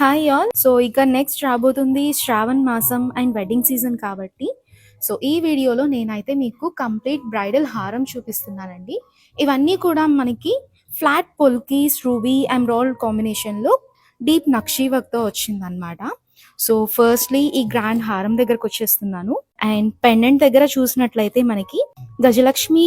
Hi all. So ఇక next రాబోతుంది శ్రావణ్ మాసం అండ్ వెడ్డింగ్ సీజన్ కాబట్టి సో ఈ వీడియోలో నేనైతే మీకు కంప్లీట్ బ్రైడల్ హారం చూపిస్తున్నానండి. ఇవన్నీ కూడా మనకి ఫ్లాట్ పొల్కీస్ రూబీ ఎమరాల్డ్ కాంబినేషన్లో డీప్ నక్షీ వర్క్తో వచ్చిందనమాట. సో ఫస్ట్లీ ఈ గ్రాండ్ హారం దగ్గరకు వచ్చేస్తున్నాను. అండ్ పెండెంట్ దగ్గర చూసినట్లయితే మనకి గజలక్ష్మి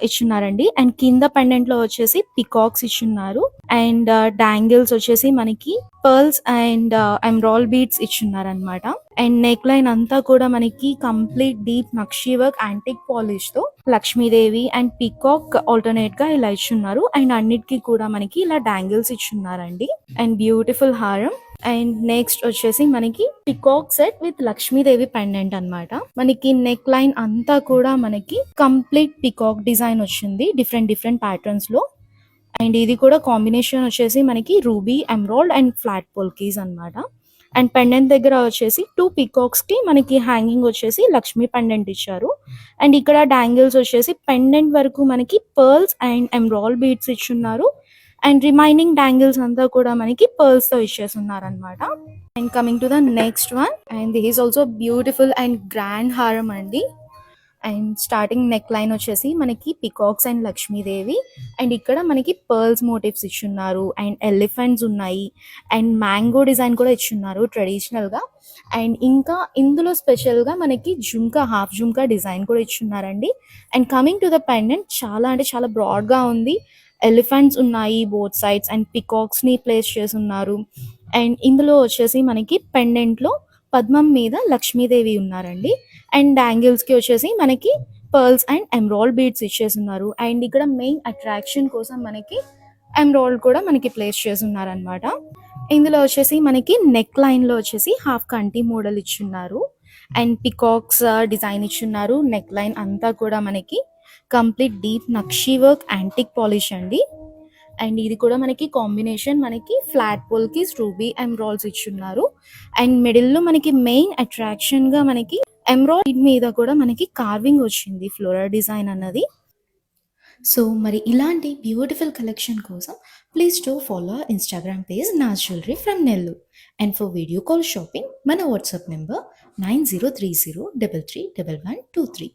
ఇచ్చున్నారండి. అండ్ కింద పెండెంట్ లో వచ్చేసి పికాక్స్ ఇచ్చున్నారు. అండ్ డాంగిల్స్ వచ్చేసి మనకి పర్ల్స్ అండ్ ఎమరాల్డ్ బీడ్స్ ఇచ్చున్నారు అనమాట. అండ్ నెక్ లైన్ అంతా కూడా మనకి complete deep nakshi work antique polish తో లక్ష్మీదేవి అండ్ పికాక్ ఆల్టర్నేట్ గా ఇలా ఇచ్చున్నారు. అండ్ అన్నిటికీ కూడా మనకి ఇలా డాంగిల్స్ ఇచ్చున్నారండి. అండ్ బ్యూటిఫుల్ హారం. అండ్ నెక్స్ట్ వచ్చేసి మనకి peacock set with Lakshmidevi pendant అన్నమాట. మనకి నెక్ లైన్ అంతా కూడా మనకి కంప్లీట్ పికాక్ డిజైన్ వచ్చింది డిఫరెంట్ ప్యాటర్న్స్ లో. అండ్ ఇది కూడా కాంబినేషన్ వచ్చేసి మనకి ruby emerald and flat polkis అన్నమాట. అండ్ పెండెంట్ దగ్గర వచ్చేసి 2 పికాక్స్ కి మనకి హ్యాంగింగ్ వచ్చేసి లక్ష్మీ పెండెంట్ ఇచ్చారు. అండ్ ఇక్కడ డాంగిల్స్ వచ్చేసి పెండెంట్ వరకు మనకి పర్ల్స్ అండ్ ఎమరాల్డ్ బీడ్స్ ఇచ్చున్నారు. అండ్ రిమైనింగ్ డాంగిల్స్ అంతా కూడా మనకి పర్ల్స్ తో ఇచ్చేస్తున్నారు అనమాట. And coming to the next one, and this is also beautiful and grand హారం అండి. అండ్ స్టార్టింగ్ నెక్ లైన్ వచ్చేసి మనకి పికాక్స్ అండ్ లక్ష్మీదేవి. అండ్ ఇక్కడ మనకి పర్ల్స్ మోటివ్స్ ఇచ్చున్నారు. అండ్ ఎలిఫెంట్స్ ఉన్నాయి. అండ్ మ్యాంగో డిజైన్ కూడా ఇచ్చున్నారు ట్రెడిషనల్ గా. అండ్ ఇంకా ఇందులో స్పెషల్ గా మనకి జుంకా హాఫ్ జుంకా డిజైన్ కూడా ఇచ్చున్నారండి. And coming to the pendant చాలా అంటే చాలా బ్రాడ్ గా ఉంది. ఎలిఫెంట్స్ ఉన్నాయి బోత్ సైడ్స్ అండ్ పికాక్స్ ని ప్లేస్ చేసి ఉన్నారు. అండ్ ఇందులో వచ్చేసి మనకి పెండెంట్ లో పద్మం మీద లక్ష్మీదేవి ఉన్నారండి. అండ్ డాంగిల్స్ కి వచ్చేసి మనకి పర్ల్స్ అండ్ ఎమరాల్డ్ బీడ్స్ ఇచ్చేసి ఉన్నారు. అండ్ ఇక్కడ మెయిన్ అట్రాక్షన్ కోసం మనకి ఎమరాల్డ్ కూడా మనకి ప్లేస్ చేసి ఉన్నారనమాట. ఇందులో వచ్చేసి మనకి నెక్ లైన్ లో వచ్చేసి హాఫ్ కంటి మోడల్ ఇచ్చున్నారు. అండ్ పికాక్స్ డిజైన్ ఇచ్చున్నారు. నెక్ లైన్ అంతా కూడా మనకి complete deep nakshi work antique polish అండి. అండ్ ఇది కూడా మనకి కాంబినేషన్ మనకి ఫ్లాట్ పోల్కీస్ రూబీ ఎమరాల్డ్స్ ఇచ్చున్నారు. అండ్ మిడిల్ లో మనకి మెయిన్ అట్రాక్షన్ గా మనకి ఎమరాల్డ్ మీద కూడా మనకి కార్వింగ్ వచ్చింది ఫ్లోరల్ డిజైన్ అన్నది. సో మరి ఇలాంటి బ్యూటిఫుల్ కలెక్షన్ కోసం please to follow Instagram page Naaz jewellery from Nellore. And for video call shopping మన వాట్సాప్ నెంబర్ 9030331123.